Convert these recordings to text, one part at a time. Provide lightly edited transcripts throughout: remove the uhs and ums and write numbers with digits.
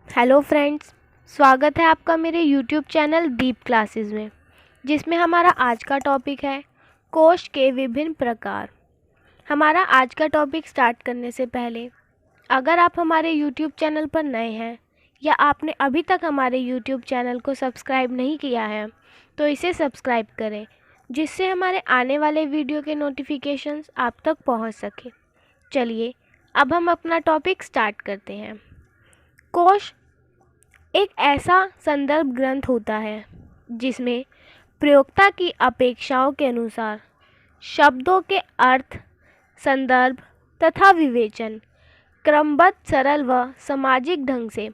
Hello friends, स्वागत है आपका मेरे यूट्यूब चैनल दीप क्लासेस में, जिसमें हमारा आज का टॉपिक है कोश के विभिन्न प्रकार। हमारा आज का टॉपिक स्टार्ट करने से पहले अगर आप हमारे यूट्यूब चैनल पर नए हैं या आपने अभी तक हमारे यूट्यूब चैनल को सब्सक्राइब नहीं किया है तो इसे सब्सक्राइब करें, जिससे हमारे आने वाले वीडियो के नोटिफिकेशंस आप तक पहुंच सके। चलिए अब हम अपना टॉपिक स्टार्ट करते हैं। कोश एक ऐसा संदर्भ ग्रंथ होता है जिसमें प्रयोक्ता की अपेक्षाओं के अनुसार शब्दों के अर्थ, संदर्भ तथा विवेचन क्रमबद्ध, सरल व सामाजिक ढंग से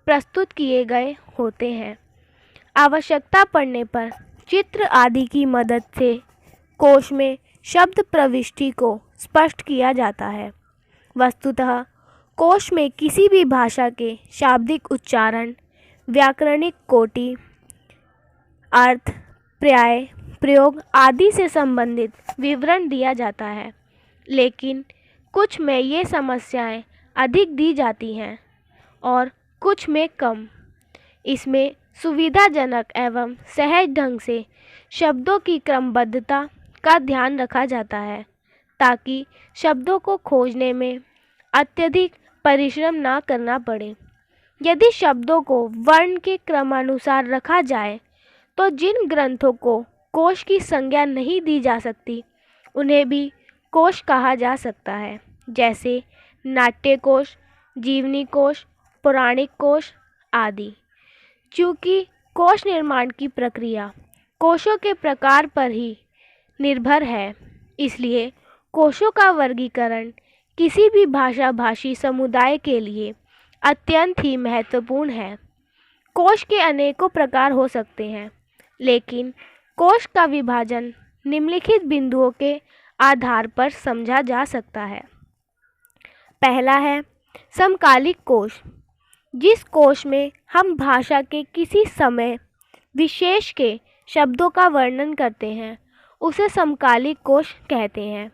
प्रस्तुत किए गए होते हैं। आवश्यकता पड़ने पर चित्र आदि की मदद से कोश में शब्द प्रविष्टि को स्पष्ट किया जाता है। वस्तुतः कोश में किसी भी भाषा के शाब्दिक उच्चारण, व्याकरणिक कोटि, अर्थ, पर्याय, प्रयोग आदि से संबंधित विवरण दिया जाता है, लेकिन कुछ में ये समस्याएं अधिक दी जाती हैं और कुछ में कम। इसमें सुविधाजनक एवं सहज ढंग से शब्दों की क्रमबद्धता का ध्यान रखा जाता है, ताकि शब्दों को खोजने में अत्यधिक परिश्रम ना करना पड़े। यदि शब्दों को वर्ण के क्रमानुसार रखा जाए तो जिन ग्रंथों को कोश की संज्ञा नहीं दी जा सकती उन्हें भी कोश कहा जा सकता है, जैसे नाट्य कोश, जीवनी कोश, पौराणिक कोश आदि। चूँकि कोश निर्माण की प्रक्रिया कोशों के प्रकार पर ही निर्भर है, इसलिए कोशों का वर्गीकरण किसी भी भाषा भाषी समुदाय के लिए अत्यंत ही महत्वपूर्ण है। कोश के अनेकों प्रकार हो सकते हैं, लेकिन कोश का विभाजन निम्नलिखित बिंदुओं के आधार पर समझा जा सकता है। पहला है समकालिक कोश। जिस कोश में हम भाषा के किसी समय विशेष के शब्दों का वर्णन करते हैं उसे समकालिक कोश कहते हैं।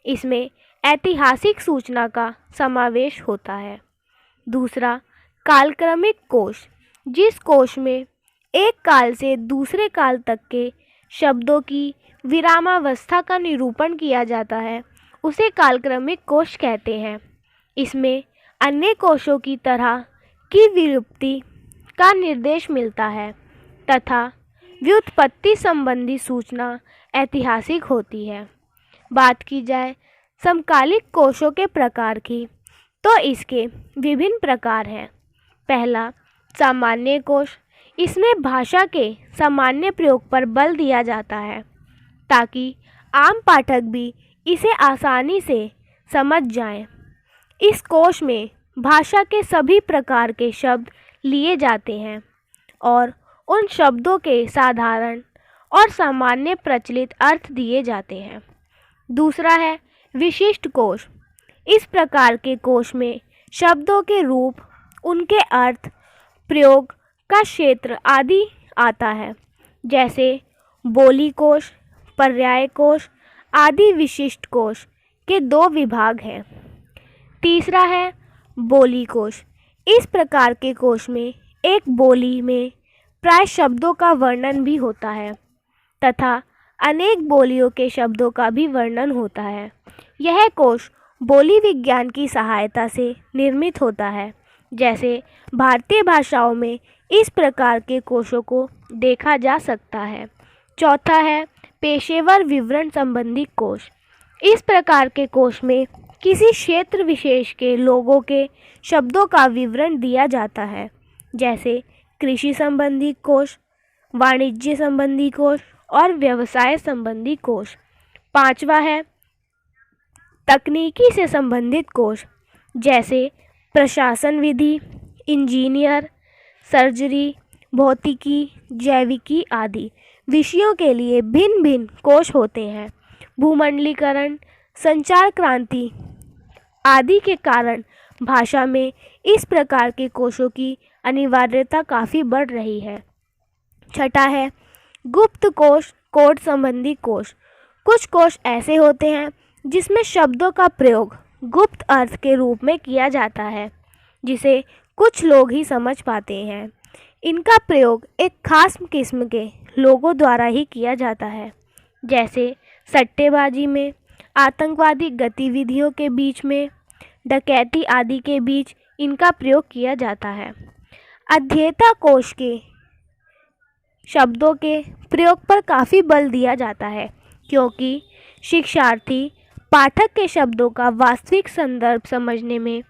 इसमें ऐतिहासिक सूचना का समावेश होता है। दूसरा, कालक्रमिक कोश। जिस कोश में एक काल से दूसरे काल तक के शब्दों की विरामावस्था का निरूपण किया जाता है उसे कालक्रमिक कोश कहते हैं। इसमें अन्य कोशों की तरह की विलुप्ति का निर्देश मिलता है तथा व्युत्पत्ति संबंधी सूचना ऐतिहासिक होती है। बात की जाए समकालिक कोशों के प्रकार की तो इसके विभिन्न प्रकार हैं। पहला, सामान्य कोश। इसमें भाषा के सामान्य प्रयोग पर बल दिया जाता है ताकि आम पाठक भी इसे आसानी से समझ जाएं। इस कोश में भाषा के सभी प्रकार के शब्द लिए जाते हैं और उन शब्दों के साधारण और सामान्य प्रचलित अर्थ दिए जाते हैं। दूसरा है विशिष्ट कोश। इस प्रकार के कोश में शब्दों के रूप, उनके अर्थ, प्रयोग का क्षेत्र आदि आता है, जैसे बोली कोश, पर्याय कोश आदि। विशिष्ट कोश के दो विभाग हैं। तीसरा है बोली कोश। इस प्रकार के कोश में एक बोली में प्राय शब्दों का वर्णन भी होता है तथा अनेक बोलियों के शब्दों का भी वर्णन होता है। यह कोश बोली विज्ञान की सहायता से निर्मित होता है, जैसे भारतीय भाषाओं में इस प्रकार के कोशों को देखा जा सकता है। चौथा है पेशेवर विवरण संबंधी कोश। इस प्रकार के कोश में किसी क्षेत्र विशेष के लोगों के शब्दों का विवरण दिया जाता है, जैसे कृषि संबंधी कोश, वाणिज्य संबंधी कोश और व्यवसाय संबंधी कोश। पांचवा है तकनीकी से संबंधित कोश, जैसे प्रशासन विधि, इंजीनियर, सर्जरी, भौतिकी, जैविकी आदि विषयों के लिए भिन्न भिन्न कोश होते हैं। भूमंडलीकरण, संचार क्रांति आदि के कारण भाषा में इस प्रकार के कोशों की अनिवार्यता काफ़ी बढ़ रही है। छठा है गुप्त कोश, कोड संबंधी कोश। कुछ कोश ऐसे होते हैं जिसमें शब्दों का प्रयोग गुप्त अर्थ के रूप में किया जाता है, जिसे कुछ लोग ही समझ पाते हैं। इनका प्रयोग एक खास किस्म के लोगों द्वारा ही किया जाता है, जैसे सट्टेबाजी में, आतंकवादी गतिविधियों के बीच में, डकैती आदि के बीच इनका प्रयोग किया जाता है। अध्येता कोश के शब्दों के प्रयोग पर काफ़ी बल दिया जाता है, क्योंकि शिक्षार्थी पाठक के शब्दों का वास्तविक संदर्भ समझने में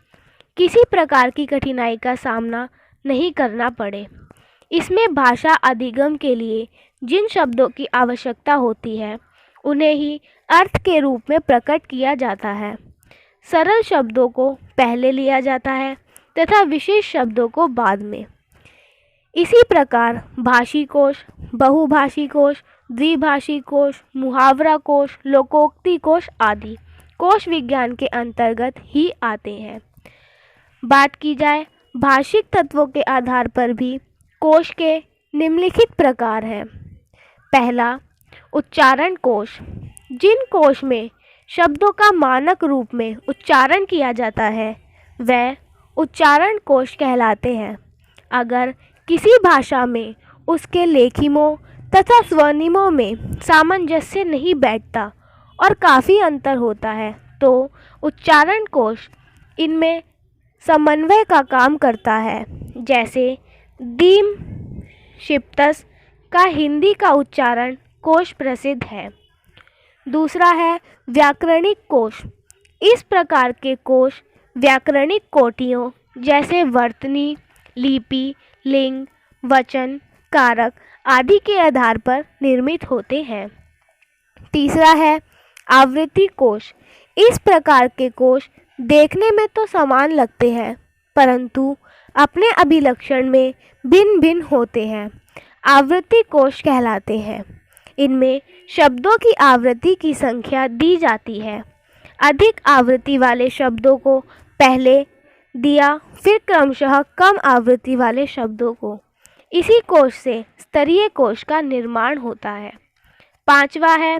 किसी प्रकार की कठिनाई का सामना नहीं करना पड़े। इसमें भाषा अधिगम के लिए जिन शब्दों की आवश्यकता होती है उन्हें ही अर्थ के रूप में प्रकट किया जाता है। सरल शब्दों को पहले लिया जाता है तथा विशेष शब्दों को बाद में। इसी प्रकार भाषी कोश, बहुभाषी कोश, द्विभाषी कोश, मुहावरा कोश, लोकोक्ति कोश आदि कोश विज्ञान के अंतर्गत ही आते हैं। बात की जाए भाषिक तत्वों के आधार पर भी कोश के निम्नलिखित प्रकार हैं। पहला, उच्चारण कोश। जिन कोश में शब्दों का मानक रूप में उच्चारण किया जाता है वह उच्चारण कोश कहलाते हैं। अगर किसी भाषा में उसके लेखिमों तथा स्वनिमों में सामंजस्य नहीं बैठता और काफ़ी अंतर होता है तो उच्चारण कोश इनमें समन्वय का काम करता है। जैसे दीम शिप्तस का हिंदी का उच्चारण कोश प्रसिद्ध है। दूसरा है व्याकरणिक कोश। इस प्रकार के कोश व्याकरणिक कोटियों जैसे वर्तनी, लिपि, लिंग, वचन, कारक आदि के आधार पर निर्मित होते हैं। तीसरा है आवृत्ति कोश। इस प्रकार के कोश देखने में तो समान लगते हैं परंतु अपने अभिलक्षण में भिन्न भिन्न होते हैं। आवृत्ति कोश कहलाते हैं। इनमें शब्दों की आवृत्ति की संख्या दी जाती है। अधिक आवृत्ति वाले शब्दों को पहले दिया, फिर क्रमशः कम आवृत्ति वाले शब्दों को। इसी कोश से स्तरीय कोश का निर्माण होता है। पांचवा है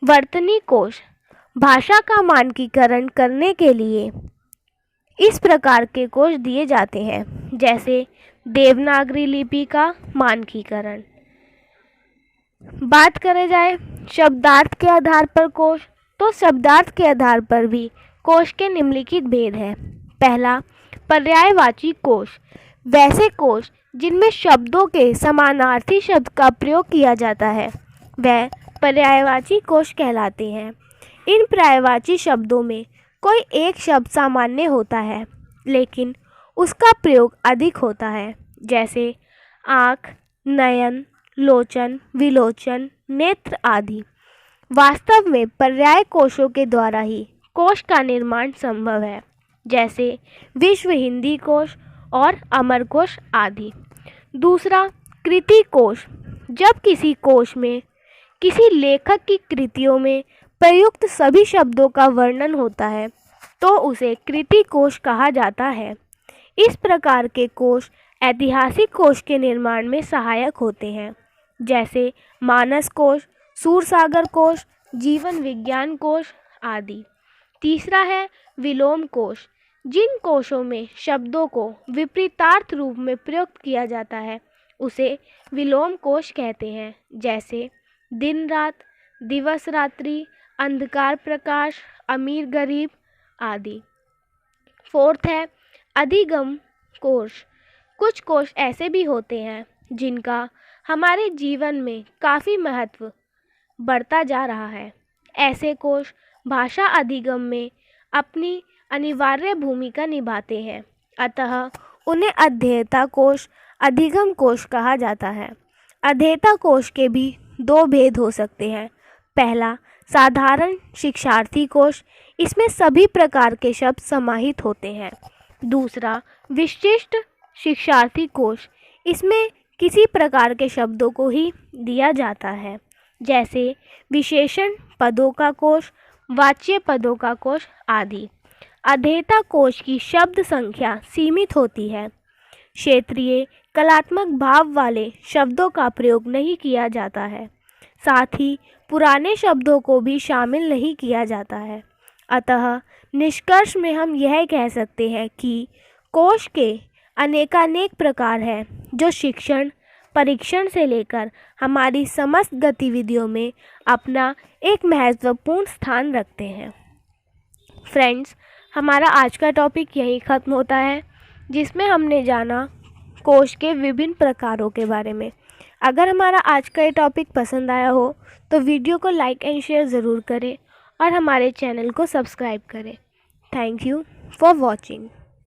वर्तनी कोश। भाषा का मानकीकरण करने के लिए इस प्रकार के कोश दिए जाते हैं, जैसे देवनागरी लिपि का मानकीकरण। बात करें जाए शब्दार्थ के आधार पर कोश, तो शब्दार्थ के आधार पर भी कोश के निम्नलिखित भेद हैं। पहला, पर्यायवाची कोश। वैसे कोश जिनमें शब्दों के समानार्थी शब्द का प्रयोग किया जाता है वह पर्यायवाची कोश कहलाते हैं। इन पर्यायवाची शब्दों में कोई एक शब्द सामान्य होता है लेकिन उसका प्रयोग अधिक होता है, जैसे आँख, नयन, लोचन, विलोचन, नेत्र आदि। वास्तव में पर्याय कोशों के द्वारा ही कोश का निर्माण संभव है, जैसे विश्व हिंदी कोश और अमर कोश आदि। दूसरा, कृति कोश। जब किसी कोश में किसी लेखक की कृतियों में प्रयुक्त सभी शब्दों का वर्णन होता है तो उसे कृति कोश कहा जाता है। इस प्रकार के कोश ऐतिहासिक कोश के निर्माण में सहायक होते हैं, जैसे मानस कोश, सूरसागर कोश, जीवन विज्ञान कोश आदि। तीसरा है विलोम कोश। जिन कोशों में शब्दों को विपरीतार्थ रूप में प्रयुक्त किया जाता है उसे विलोम कोश कहते हैं, जैसे दिन रात, दिवस रात्रि, अंधकार प्रकाश, अमीर गरीब आदि। फोर्थ है अधिगम कोश। कुछ कोश ऐसे भी होते हैं जिनका हमारे जीवन में काफ़ी महत्व बढ़ता जा रहा है। ऐसे कोश भाषा अधिगम में अपनी अनिवार्य भूमिका निभाते हैं, अतः उन्हें अध्येता कोश, अधिगम कोश कहा जाता है। अध्येता कोश के भी दो भेद हो सकते हैं। पहला, साधारण शिक्षार्थी कोश। इसमें सभी प्रकार के शब्द समाहित होते हैं। दूसरा, विशिष्ट शिक्षार्थी कोश। इसमें किसी प्रकार के शब्दों को ही दिया जाता है, जैसे विशेषण पदों का कोश, वाच्य पदों का कोश आदि। अध्येता कोश की शब्द संख्या सीमित होती है। क्षेत्रीय कलात्मक भाव वाले शब्दों का प्रयोग नहीं किया जाता है, साथ ही पुराने शब्दों को भी शामिल नहीं किया जाता है। अतः निष्कर्ष में हम यह कह सकते हैं कि कोश के अनेकानेक प्रकार हैं जो शिक्षण परीक्षण से लेकर हमारी समस्त गतिविधियों में अपना एक महत्वपूर्ण स्थान रखते हैं। फ्रेंड्स, हमारा आज का टॉपिक यहीं ख़त्म होता है, जिसमें हमने जाना कोश के विभिन्न प्रकारों के बारे में। अगर हमारा आज का ये टॉपिक पसंद आया हो तो वीडियो को लाइक एंड शेयर ज़रूर करें और हमारे चैनल को सब्सक्राइब करें। Thank you for watching.